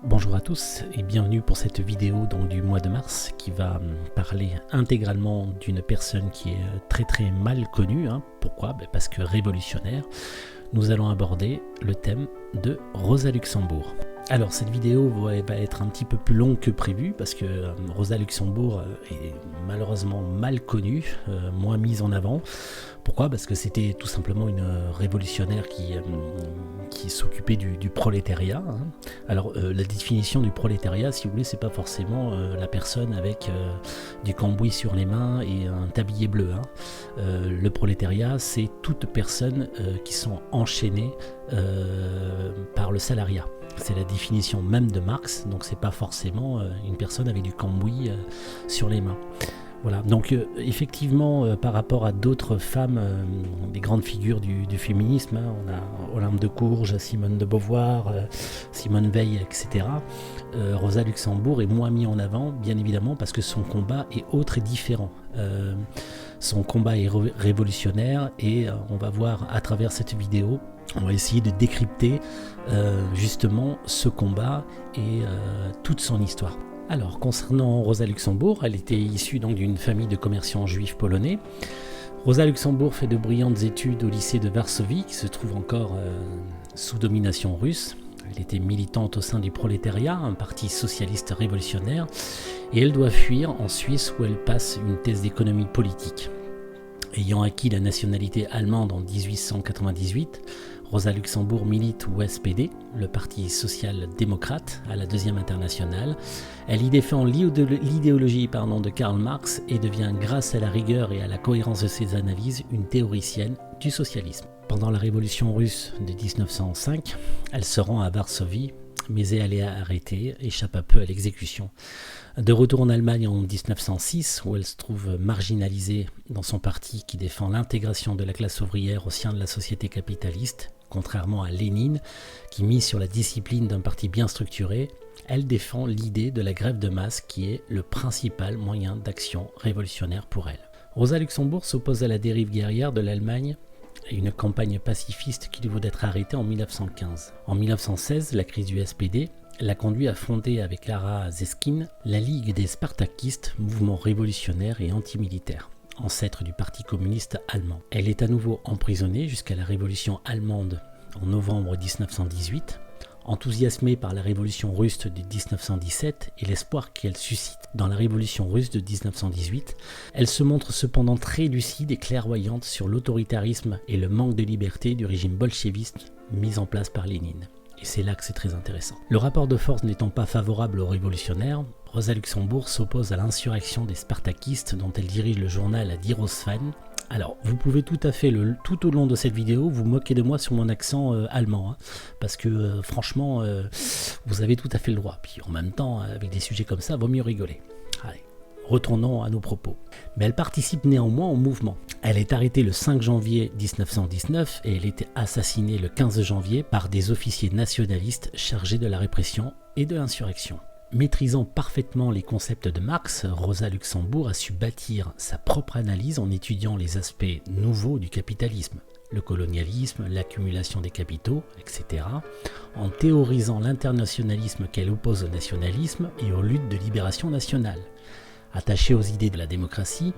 Bonjour à tous et bienvenue pour cette vidéo du mois de mars qui va parler intégralement d'une personne qui est très mal connue. Pourquoi? Parce que révolutionnaire. Nous allons aborder le thème de Rosa Luxembourg. Alors cette vidéo va être un petit peu plus longue que prévu parce que Rosa Luxembourg est malheureusement mal connue, moins mise en avant. Pourquoi? Parce que c'était tout simplement une révolutionnaire qui s'occupait du prolétariat. Alors la définition du prolétariat, si vous voulez, c'est pas forcément la personne avec du cambouis sur les mains et un tablier bleu. Le prolétariat, c'est toute personne qui sont enchaînées par le salariat. C'est la définition même de Marx, donc c'est pas forcément une personne avec du cambouis sur les mains. Voilà, donc effectivement, par rapport à d'autres femmes, des grandes figures du féminisme, on a Olympe de Gouges, Simone de Beauvoir, Simone Veil, etc. Rosa Luxembourg est moins mis en avant, bien évidemment, parce que son combat est autre et différent. Son combat est révolutionnaire et on va voir à travers cette vidéo, on va essayer de décrypter justement ce combat et toute son histoire. Alors, concernant Rosa Luxembourg, elle était issue donc d'une famille de commerçants juifs polonais. Rosa Luxembourg fait de brillantes études au lycée de Varsovie, qui se trouve encore sous domination russe. Elle était militante au sein du prolétariat, un parti socialiste révolutionnaire, et elle doit fuir en Suisse où elle passe une thèse d'économie politique. Ayant acquis la nationalité allemande en 1898, Rosa Luxembourg milite au SPD, le parti social-démocrate, à la Deuxième Internationale. Elle y défend l'idéologie de Karl Marx et devient, grâce à la rigueur et à la cohérence de ses analyses, une théoricienne du socialisme. Pendant la Révolution russe de 1905, elle se rend à Varsovie, mais elle est arrêtée, échappe un peu à l'exécution. De retour en Allemagne en 1906, où elle se trouve marginalisée dans son parti qui défend l'intégration de la classe ouvrière au sein de la société capitaliste, contrairement à Lénine, qui mise sur la discipline d'un parti bien structuré, elle défend l'idée de la grève de masse qui est le principal moyen d'action révolutionnaire pour elle. Rosa Luxembourg s'oppose à la dérive guerrière de l'Allemagne et une campagne pacifiste qui lui vaut d'être arrêtée en 1915. En 1916, la crise du SPD l'a conduit à fonder avec Lara Zeskin la Ligue des Spartakistes, mouvement révolutionnaire et antimilitaire, ancêtre du Parti communiste allemand. Elle est à nouveau emprisonnée jusqu'à la révolution allemande en novembre 1918. Enthousiasmée par la révolution russe de 1917 et l'espoir qu'elle suscite dans la révolution russe de 1918, elle se montre cependant très lucide et clairvoyante sur l'autoritarisme et le manque de liberté du régime bolchéviste mis en place par Lénine. Et c'est là que c'est très intéressant. Le rapport de force n'étant pas favorable aux révolutionnaires, Rosa Luxembourg s'oppose à l'insurrection des Spartakistes dont elle dirige le journal Die Rossfan. Alors, vous pouvez tout à fait, tout au long de cette vidéo, vous moquer de moi sur mon accent allemand, parce que franchement, vous avez tout à fait le droit. Puis en même temps, avec des sujets comme ça, vaut mieux rigoler. Allez, retournons à nos propos. Mais elle participe néanmoins au mouvement. Elle est arrêtée le 5 janvier 1919 et elle était assassinée le 15 janvier par des officiers nationalistes chargés de la répression et de l'insurrection. Maîtrisant parfaitement les concepts de Marx, Rosa Luxembourg a su bâtir sa propre analyse en étudiant les aspects nouveaux du capitalisme, le colonialisme, l'accumulation des capitaux, etc., en théorisant l'internationalisme qu'elle oppose au nationalisme et aux luttes de libération nationale. Attachée aux idées de la démocratie,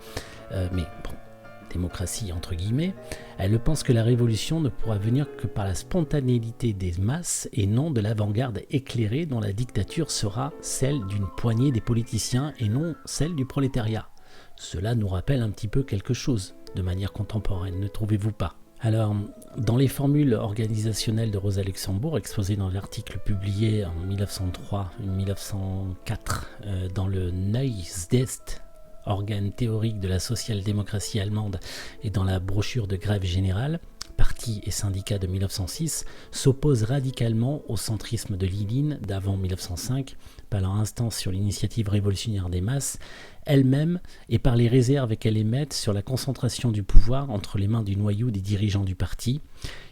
démocratie entre guillemets, elle pense que la révolution ne pourra venir que par la spontanéité des masses et non de l'avant-garde éclairée dont la dictature sera celle d'une poignée des politiciens et non celle du prolétariat. Cela nous rappelle un petit peu quelque chose de manière contemporaine, ne trouvez-vous pas? Alors, dans les formules organisationnelles de Rosa Luxembourg, exposées dans l'article publié en 1903-1904 dans le Neues Desk, organe théorique de la social-démocratie allemande, et dans la brochure de grève générale, parti et syndicat de 1906, s'oppose radicalement au centrisme de Lénine d'avant 1905, par leur instance sur l'initiative révolutionnaire des masses, elle-même et par les réserves qu'elle émette sur la concentration du pouvoir entre les mains du noyau des dirigeants du parti.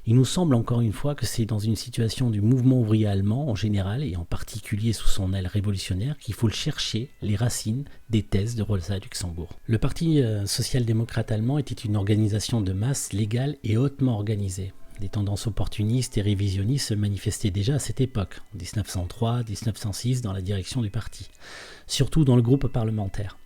Il nous semble encore une fois que c'est dans une situation du mouvement ouvrier allemand en général et en particulier sous son aile révolutionnaire qu'il faut chercher les racines des thèses de Rosa Luxembourg. Le Parti social-démocrate allemand était une organisation de masse légale et hautement organisée. Des tendances opportunistes et révisionnistes se manifestaient déjà à cette époque, en 1903-1906, dans la direction du parti, surtout dans le groupe parlementaire.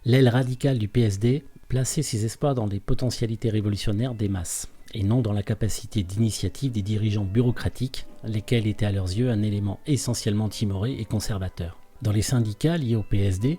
L'aile radicale du PSD plaçait ses espoirs dans les potentialités révolutionnaires des masses, et non dans la capacité d'initiative des dirigeants bureaucratiques, lesquels étaient à leurs yeux un élément essentiellement timoré et conservateur. Dans les syndicats liés au PSD,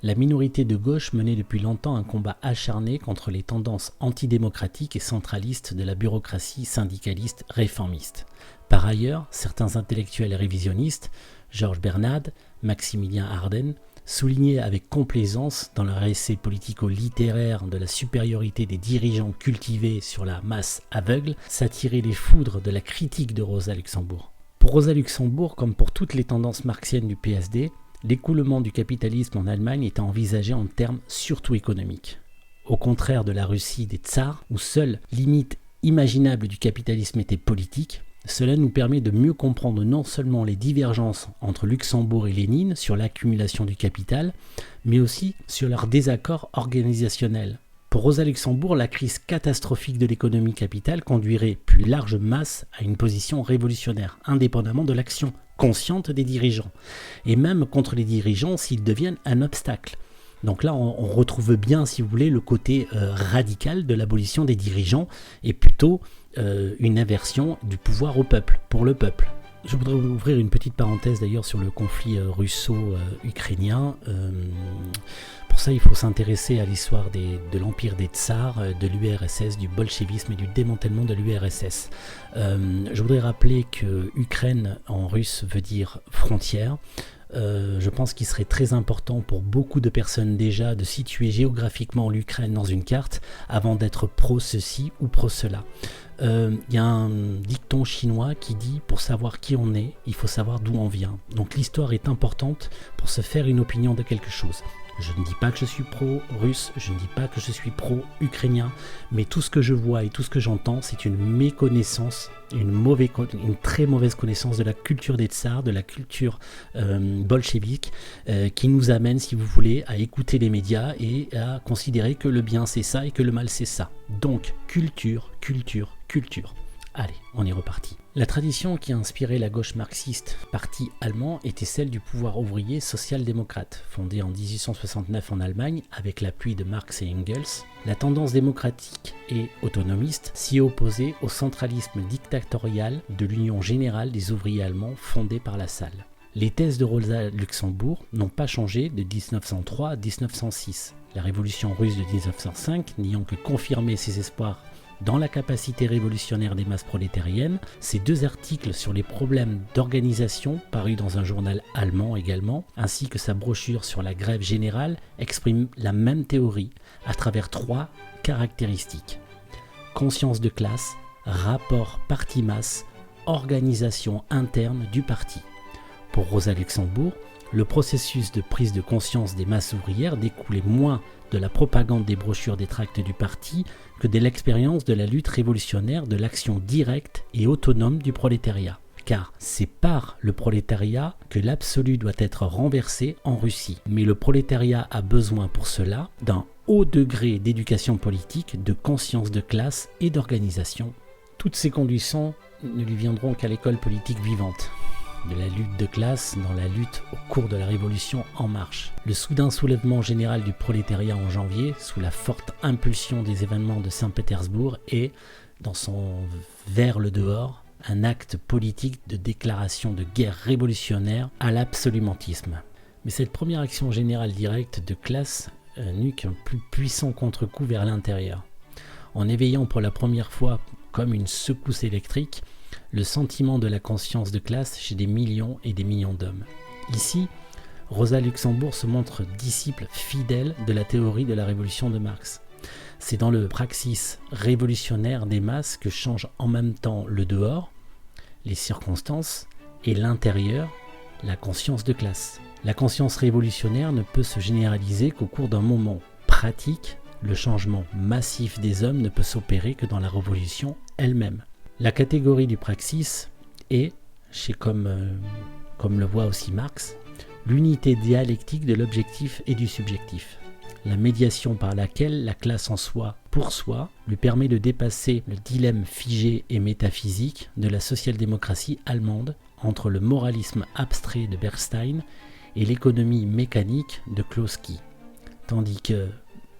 la minorité de gauche menait depuis longtemps un combat acharné contre les tendances antidémocratiques et centralistes de la bureaucratie syndicaliste réformiste. Par ailleurs, certains intellectuels révisionnistes, Georges Bernard, Maximilien Harden, soulignaient avec complaisance dans leur essai politico-littéraire de la supériorité des dirigeants cultivés sur la masse aveugle, s'attirer les foudres de la critique de Rosa Luxembourg. Pour Rosa Luxembourg, comme pour toutes les tendances marxiennes du PSD, l'écoulement du capitalisme en Allemagne était envisagé en termes surtout économiques. Au contraire de la Russie des tsars, où seule limite imaginable du capitalisme était politique, cela nous permet de mieux comprendre non seulement les divergences entre Luxembourg et Lénine sur l'accumulation du capital, mais aussi sur leur désaccord organisationnel. Pour Rosa Luxembourg, la crise catastrophique de l'économie capitale conduirait plus large masse à une position révolutionnaire, indépendamment de l'action consciente des dirigeants, et même contre les dirigeants s'ils deviennent un obstacle. Donc là, on retrouve bien, si vous voulez, le côté radical de l'abolition des dirigeants, et plutôt une inversion du pouvoir au peuple, pour le peuple. Je voudrais ouvrir une petite parenthèse d'ailleurs sur le conflit russo-ukrainien. Pour ça, il faut s'intéresser à l'histoire de l'empire des tsars, de l'URSS, du bolchevisme et du démantèlement de l'URSS. Je voudrais rappeler que Ukraine en russe veut dire frontière. Je pense qu'il serait très important pour beaucoup de personnes déjà de situer géographiquement l'Ukraine dans une carte avant d'être pro ceci ou pro cela. Y a un dicton chinois qui dit « Pour savoir qui on est, il faut savoir d'où on vient ». Donc l'histoire est importante pour se faire une opinion de quelque chose. Je ne dis pas que je suis pro-russe, je ne dis pas que je suis pro-ukrainien, mais tout ce que je vois et tout ce que j'entends, c'est une méconnaissance, une très mauvaise connaissance de la culture des tsars, de la culture bolchevique, qui nous amène, si vous voulez, à écouter les médias et à considérer que le bien c'est ça et que le mal c'est ça. Donc, culture. Allez, on est reparti. La tradition qui a inspiré la gauche marxiste, parti allemand, était celle du pouvoir ouvrier social-démocrate, fondé en 1869 en Allemagne avec l'appui de Marx et Engels. La tendance démocratique et autonomiste s'y opposait au centralisme dictatorial de l'Union générale des ouvriers allemands fondée par Lassalle. Les thèses de Rosa Luxembourg n'ont pas changé de 1903 à 1906. La révolution russe de 1905 n'ayant que confirmé ses espoirs dans la capacité révolutionnaire des masses prolétariennes, ces deux articles sur les problèmes d'organisation, parus dans un journal allemand également, ainsi que sa brochure sur la grève générale, expriment la même théorie à travers trois caractéristiques. Conscience de classe, rapport parti-masse, organisation interne du parti. Pour Rosa Luxembourg, le processus de prise de conscience des masses ouvrières découlait moins de la propagande des brochures des tracts du parti que de l'expérience de la lutte révolutionnaire de l'action directe et autonome du prolétariat. Car c'est par le prolétariat que l'absolu doit être renversé en Russie. Mais le prolétariat a besoin pour cela d'un haut degré d'éducation politique, de conscience de classe et d'organisation. Toutes ces conditions ne lui viendront qu'à l'école politique vivante. De la lutte de classe dans la lutte au cours de la Révolution en marche. Le soudain soulèvement général du prolétariat en janvier, sous la forte impulsion des événements de Saint-Pétersbourg, est, dans son vers le dehors, un acte politique de déclaration de guerre révolutionnaire à l'absolumentisme. Mais cette première action générale directe de classe n'eut qu'un plus puissant contre-coup vers l'intérieur, en éveillant pour la première fois, comme une secousse électrique, le sentiment de la conscience de classe chez des millions et des millions d'hommes. Ici, Rosa Luxembourg se montre disciple fidèle de la théorie de la révolution de Marx. C'est dans le praxis révolutionnaire des masses que change en même temps le dehors, les circonstances, et l'intérieur, la conscience de classe. La conscience révolutionnaire ne peut se généraliser qu'au cours d'un moment pratique. Le changement massif des hommes ne peut s'opérer que dans la révolution elle-même. La catégorie du praxis est, comme le voit aussi Marx, l'unité dialectique de l'objectif et du subjectif. la médiation par laquelle la classe en soi, pour soi, lui permet de dépasser le dilemme figé et métaphysique de la social-démocratie allemande entre le moralisme abstrait de Bernstein et l'économie mécanique de Klossky. Tandis que,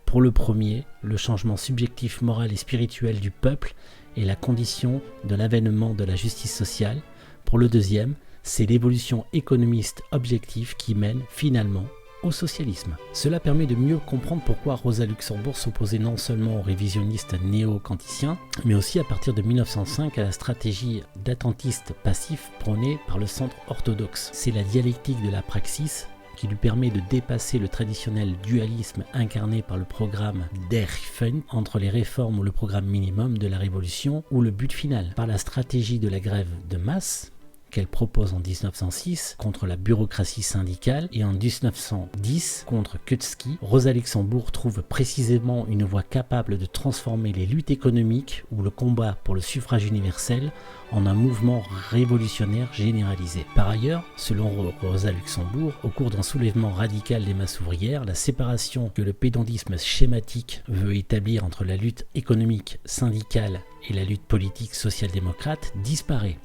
pour le premier, le changement subjectif moral et spirituel du peuple est la condition de l'avènement de la justice sociale. Pour le deuxième, c'est l'évolution économiste objective qui mène finalement au socialisme. Cela permet de mieux comprendre pourquoi Rosa Luxemburg s'opposait non seulement aux révisionnistes néo-kanticiens, mais aussi à partir de 1905 à la stratégie d'attentiste passif prônée par le centre orthodoxe. C'est la dialectique de la praxis qui lui permet de dépasser le traditionnel dualisme incarné par le programme Der Riffen entre les réformes ou le programme minimum de la révolution ou le but final. Par la stratégie de la grève de masse, qu'elle propose en 1906 contre la bureaucratie syndicale et en 1910 contre Kautsky, Rosa Luxemburg trouve précisément une voie capable de transformer les luttes économiques ou le combat pour le suffrage universel en un mouvement révolutionnaire généralisé. Par ailleurs, selon Rosa Luxemburg, au cours d'un soulèvement radical des masses ouvrières, la séparation que le pédantisme schématique veut établir entre la lutte économique syndicale et la lutte politique social-démocrate disparaît.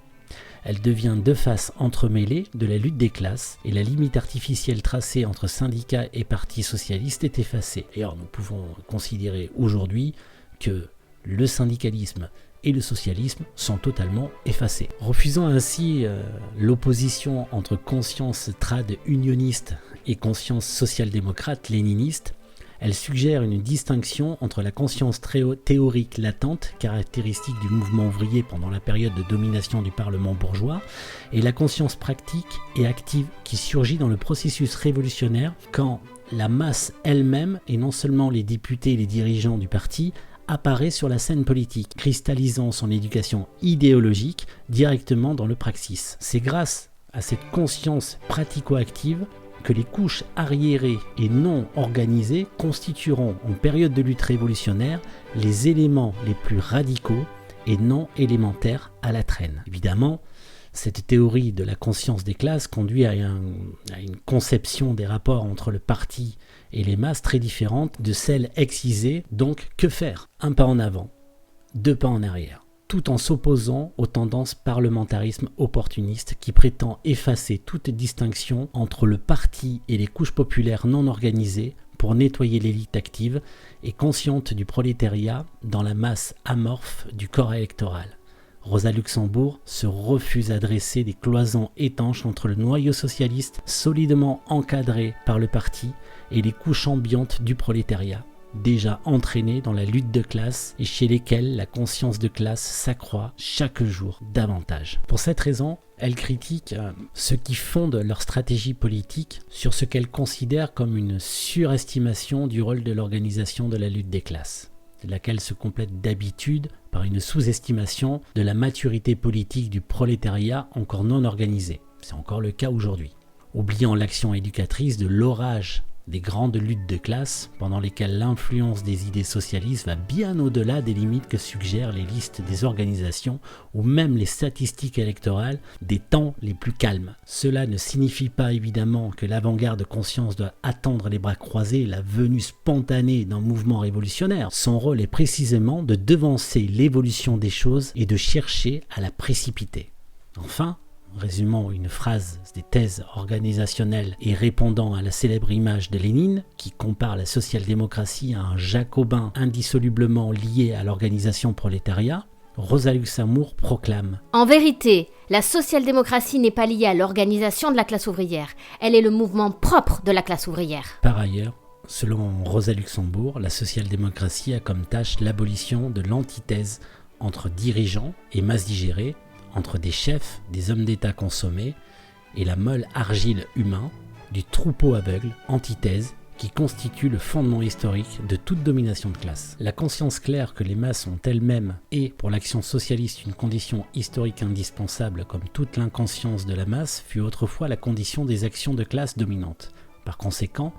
Elle devient deux faces entremêlées de la lutte des classes et la limite artificielle tracée entre syndicats et partis socialistes est effacée. Et alors nous pouvons considérer aujourd'hui que le syndicalisme et le socialisme sont totalement effacés. Refusant ainsi l'opposition entre conscience trad-unioniste et conscience social-démocrate léniniste, elle suggère une distinction entre la conscience théorique latente, caractéristique du mouvement ouvrier pendant la période de domination du Parlement bourgeois, et la conscience pratique et active qui surgit dans le processus révolutionnaire quand la masse elle-même, et non seulement les députés et les dirigeants du parti, apparaît sur la scène politique, cristallisant son éducation idéologique directement dans le praxis. C'est grâce à cette conscience pratico-active que les couches arriérées et non organisées constitueront en période de lutte révolutionnaire les éléments les plus radicaux et non élémentaires à la traîne. Évidemment, cette théorie de la conscience des classes conduit à une conception des rapports entre le parti et les masses très différente de celle excisée. Donc, que faire? Un pas en avant, deux pas en arrière, tout en s'opposant aux tendances parlementarisme opportuniste qui prétend effacer toute distinction entre le parti et les couches populaires non organisées pour nettoyer l'élite active et consciente du prolétariat dans la masse amorphe du corps électoral. Rosa Luxemburg se refuse à dresser des cloisons étanches entre le noyau socialiste solidement encadré par le parti et les couches ambiantes du prolétariat, déjà entraînés dans la lutte de classe et chez lesquels la conscience de classe s'accroît chaque jour davantage. Pour cette raison, elle critique ceux qui fondent leur stratégie politique sur ce qu'elle considère comme une surestimation du rôle de l'organisation de la lutte des classes, laquelle se complète d'habitude par une sous-estimation de la maturité politique du prolétariat encore non organisé. C'est encore le cas aujourd'hui. Oubliant l'action éducatrice de l'orage des grandes luttes de classe pendant lesquelles l'influence des idées socialistes va bien au-delà des limites que suggèrent les listes des organisations ou même les statistiques électorales des temps les plus calmes. Cela ne signifie pas évidemment que l'avant-garde de conscience doit attendre les bras croisés la venue spontanée d'un mouvement révolutionnaire. Son rôle est précisément de devancer l'évolution des choses et de chercher à la précipiter. Enfin, résumant une phrase des thèses organisationnelles et répondant à la célèbre image de Lénine qui compare la social-démocratie à un jacobin indissolublement lié à l'organisation prolétariat, Rosa Luxemburg proclame « En vérité, la social-démocratie n'est pas liée à l'organisation de la classe ouvrière, elle est le mouvement propre de la classe ouvrière. » Par ailleurs, selon Rosa Luxemburg, la social-démocratie a comme tâche l'abolition de l'antithèse entre dirigeants et masse digérée, entre des chefs, des hommes d'État consommés et la molle argile humain du troupeau aveugle, antithèse, qui constitue le fondement historique de toute domination de classe. La conscience claire que les masses ont elles-mêmes et, pour l'action socialiste, une condition historique indispensable comme toute l'inconscience de la masse fut autrefois la condition des actions de classe dominantes. Par conséquent,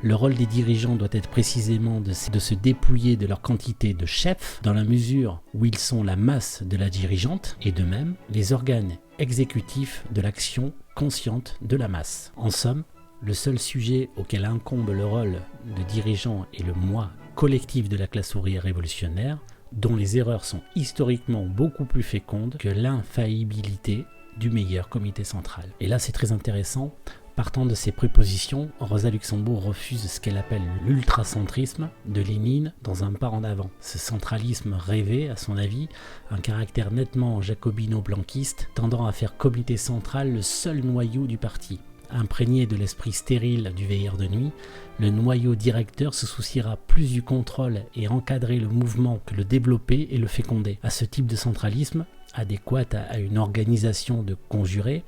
le rôle des dirigeants doit être précisément de se dépouiller de leur quantité de chefs dans la mesure où ils sont la masse de la dirigeante et de même les organes exécutifs de l'action consciente de la masse. En somme, Le seul sujet auquel incombe le rôle de dirigeant est le moi collectif de la classe ouvrière révolutionnaire, dont les erreurs sont historiquement beaucoup plus fécondes que l'infaillibilité du meilleur comité central. Et là, c'est très intéressant. Partant de ces prépositions, Rosa Luxembourg refuse ce qu'elle appelle l'ultracentrisme de Lénine dans un pas en avant. Ce centralisme rêvé, à son avis, un caractère nettement jacobino-blanquiste, tendant à faire comité central le seul noyau du parti. Imprégné de l'esprit stérile du veilleur de nuit, le noyau directeur se souciera plus du contrôle et encadrer le mouvement que le développer et le féconder. À ce type de centralisme, adéquate à une organisation de conjurés,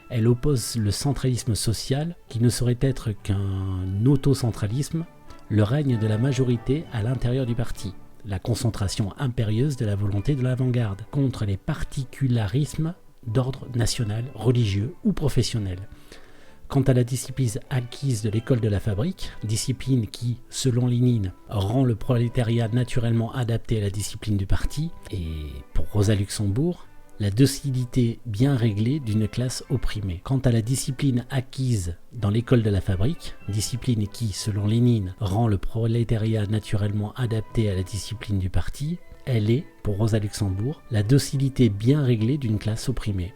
elle oppose le centralisme social, qui ne saurait être qu'un autocentralisme, le règne de la majorité à l'intérieur du parti, la concentration impérieuse de la volonté de l'avant-garde, contre les particularismes d'ordre national, religieux ou professionnel. Quant à la discipline acquise de l'école de la fabrique, discipline qui, selon Lénine, rend le prolétariat naturellement adapté à la discipline du parti, et pour Rosa Luxembourg, la docilité bien réglée d'une classe opprimée. Quant à la discipline acquise dans l'école de la fabrique, discipline qui, selon Lénine, rend le prolétariat naturellement adapté à la discipline du parti, elle est, pour Rosa Luxembourg, la docilité bien réglée d'une classe opprimée.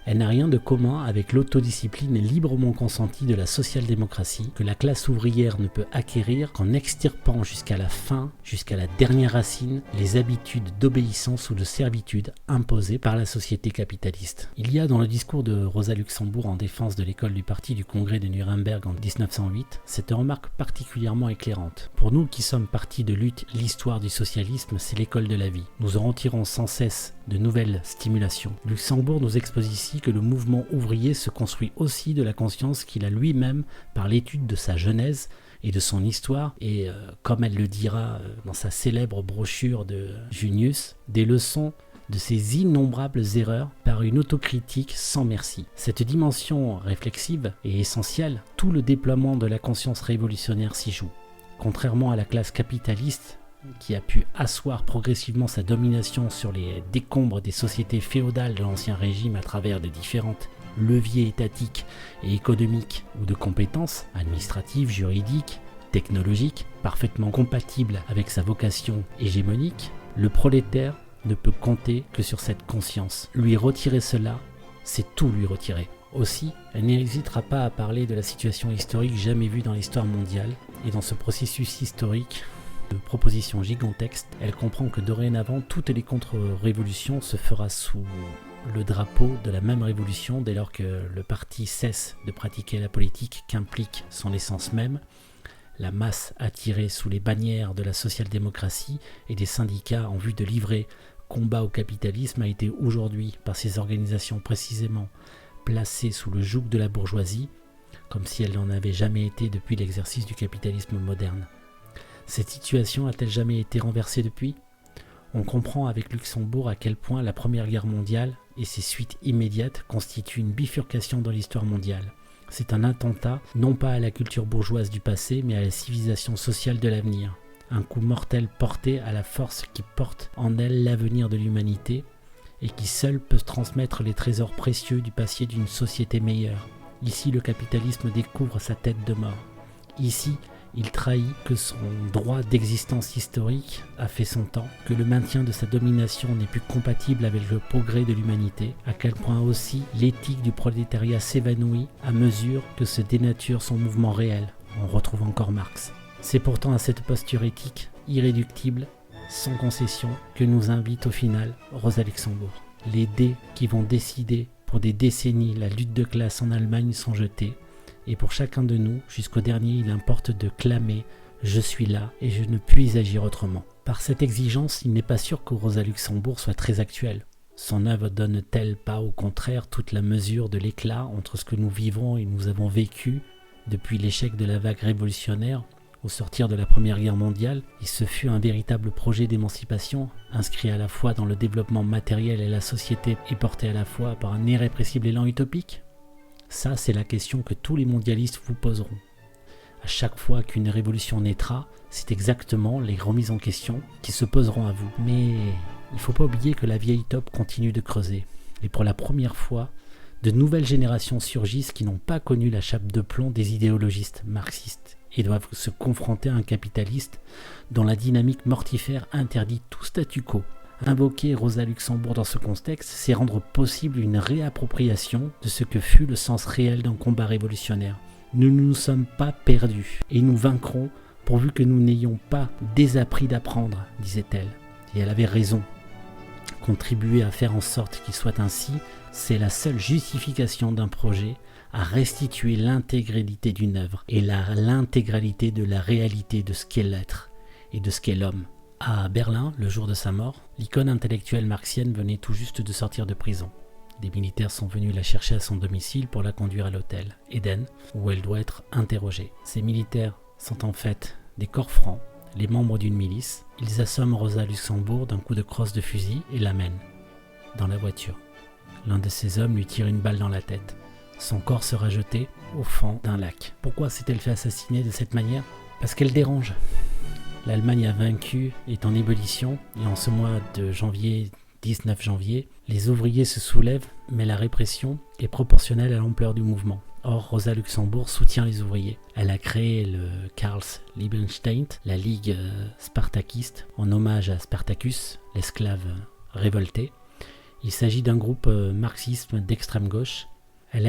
Elle n'a rien de commun avec l'autodiscipline librement consentie de la social-démocratie que la classe ouvrière ne peut acquérir qu'en extirpant jusqu'à la fin, jusqu'à la dernière racine, les habitudes d'obéissance ou de servitude imposées par la société capitaliste. Il y a dans le discours de Rosa Luxembourg en défense de l'école du parti du congrès de Nuremberg en 1908, cette remarque particulièrement éclairante. Pour nous qui sommes partis de lutte, l'histoire du socialisme, c'est l'école de la vie. Nous en retirons sans cesse de nouvelles stimulations. Luxembourg nous expose ici que le mouvement ouvrier se construit aussi de la conscience qu'il a lui-même par l'étude de sa genèse et de son histoire, et comme elle le dira dans sa célèbre brochure de Junius, des leçons de ses innombrables erreurs par une autocritique sans merci. Cette dimension réflexive est essentielle, tout le déploiement de la conscience révolutionnaire s'y joue. Contrairement à la classe capitaliste, qui a pu asseoir progressivement sa domination sur les décombres des sociétés féodales de l'Ancien Régime à travers des différentes leviers étatiques et économiques ou de compétences administratives, juridiques, technologiques, parfaitement compatibles avec sa vocation hégémonique, le prolétaire ne peut compter que sur cette conscience. Lui retirer cela, c'est tout lui retirer. Aussi, elle n'hésitera pas à parler de la situation historique jamais vue dans l'histoire mondiale, et dans ce processus historique, de propositions gigantesques, elle comprend que dorénavant, toutes les contre-révolutions se fera sous le drapeau de la même révolution dès lors que le parti cesse de pratiquer la politique qu'implique son essence même. La masse attirée sous les bannières de la social-démocratie et des syndicats en vue de livrer combat au capitalisme a été aujourd'hui, par ces organisations précisément, placée sous le joug de la bourgeoisie, comme si elle n'en avait jamais été depuis l'exercice du capitalisme moderne. Cette situation a-t-elle jamais été renversée depuis ? On comprend avec Luxembourg à quel point la Première Guerre mondiale et ses suites immédiates constituent une bifurcation dans l'histoire mondiale. C'est un attentat, non pas à la culture bourgeoise du passé, mais à la civilisation sociale de l'avenir. Un coup mortel porté à la force qui porte en elle l'avenir de l'humanité et qui seule peut transmettre les trésors précieux du passé d'une société meilleure. Ici, le capitalisme découvre sa tête de mort. Ici, il trahit que son droit d'existence historique a fait son temps, que le maintien de sa domination n'est plus compatible avec le progrès de l'humanité, à quel point aussi l'éthique du prolétariat s'évanouit à mesure que se dénature son mouvement réel. On retrouve encore Marx. C'est pourtant à cette posture éthique, irréductible, sans concession, que nous invite au final Rosa Luxembourg. Les dés qui vont décider pour des décennies la lutte de classe en Allemagne sont jetés, et pour chacun de nous, jusqu'au dernier, il importe de clamer « Je suis là et je ne puis agir autrement ». Par cette exigence, il n'est pas sûr que Rosa Luxembourg soit très actuelle. Son œuvre donne-t-elle pas au contraire toute la mesure de l'éclat entre ce que nous vivons et nous avons vécu depuis l'échec de la vague révolutionnaire au sortir de la Première Guerre mondiale, et ce fut un véritable projet d'émancipation, inscrit à la fois dans le développement matériel et la société et porté à la fois par un irrépressible élan utopique ? Ça, c'est la question que tous les mondialistes vous poseront. À chaque fois qu'une révolution naîtra, c'est exactement les remises en question qui se poseront à vous. Mais il ne faut pas oublier que la vieille taupe continue de creuser. Et pour la première fois, De nouvelles générations surgissent qui n'ont pas connu la chape de plomb des idéologistes marxistes et doivent se confronter à un capitaliste dont la dynamique mortifère interdit tout statu quo. Invoquer Rosa Luxembourg dans ce contexte, c'est rendre possible une réappropriation de ce que fut le sens réel d'un combat révolutionnaire. Nous ne nous sommes pas perdus et nous vaincrons pourvu que nous n'ayons pas désappris d'apprendre, disait-elle. Et elle avait raison. Contribuer à faire en sorte qu'il soit ainsi, c'est la seule justification d'un projet à restituer l'intégralité d'une œuvre et l'intégralité de la réalité de ce qu'est l'être et de ce qu'est l'homme. À Berlin, le jour de sa mort, l'icône intellectuelle marxienne venait tout juste de sortir de prison. Des militaires sont venus la chercher à son domicile pour la conduire à l'hôtel Eden, où elle doit être interrogée. Ces militaires sont en fait des corps francs, les membres d'une milice. Ils assomment Rosa Luxembourg d'un coup de crosse de fusil et l'amènent dans la voiture. L'un de ces hommes lui tire une balle dans la tête. Son corps sera jeté au fond d'un lac. Pourquoi s'est-elle fait assassiner de cette manière ? Parce qu'elle dérange. L'Allemagne a vaincu, est en ébullition, et en ce mois de janvier, 19 janvier, les ouvriers se soulèvent, mais la répression est proportionnelle à l'ampleur du mouvement. Or, Rosa Luxembourg soutient les ouvriers. Elle a créé le Karls Liebenstein, la Ligue spartakiste, en hommage à Spartacus, l'esclave révolté. Il s'agit d'un groupe marxiste d'extrême gauche. Elle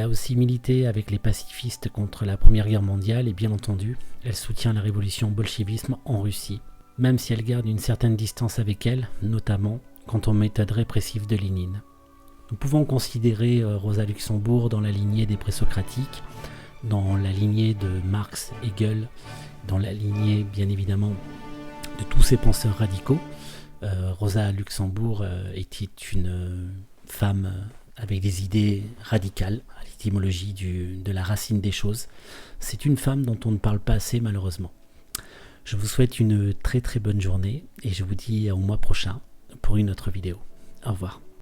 a aussi milité avec les pacifistes contre la Première Guerre mondiale et bien entendu, elle soutient la révolution bolchevisme en Russie, même si elle garde une certaine distance avec elle, notamment quant aux méthodes répressives de Lénine. Nous pouvons considérer Rosa Luxembourg dans la lignée des présocratiques, dans la lignée de Marx, Hegel, dans la lignée bien évidemment de tous ces penseurs radicaux. Rosa Luxembourg était une femme avec des idées radicales, à l'étymologie de la racine des choses. C'est une femme dont on ne parle pas assez malheureusement. Je vous souhaite une très très bonne journée et je vous dis au mois prochain pour une autre vidéo. Au revoir.